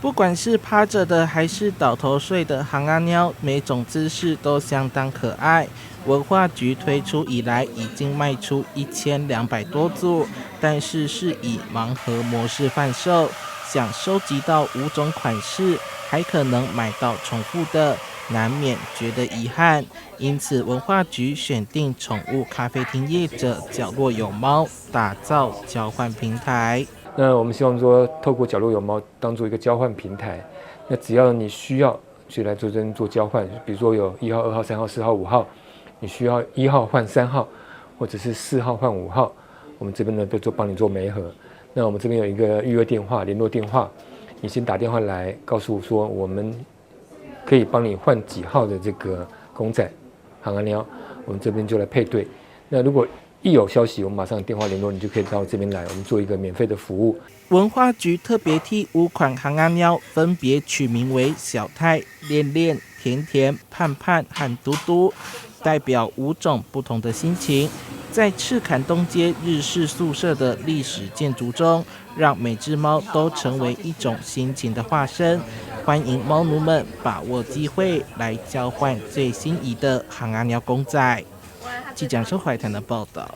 不管是趴着的还是倒头睡的航阿喵，每种姿势都相当可爱。文化局推出以来，已经卖出1200多组，但是是以盲盒模式贩售，想收集到5种款式，还可能买到重复的，难免觉得遗憾。因此，文化局选定宠物咖啡厅业者角落有猫，打造交换平台。那我们希望说，透过角落有猫当做一个交换平台，那只要你需要就来这边做交换，比如说有1号、2号、3号、4号、5号，你需要1号换3号，或者是4号换5号，我们这边呢都帮你做媒合。那我们这边有一个预约电话、联络电话，你先打电话来告诉我说，我们可以帮你换几号的这个公仔、航阿喵，我们这边就来配对。那如果一有消息，我们马上电话联络你，就可以到这边来，我们做一个免费的服务。文化局特别替5款航阿喵分别取名为小泰、恋恋、甜甜、盼盼和嘟嘟，代表5种不同的心情，在赤坎东街日式宿舍的历史建筑中，让每只猫都成为一种心情的化身。欢迎猫奴们把握机会来交换最心仪的航阿喵公仔。记者周怀谈的报道。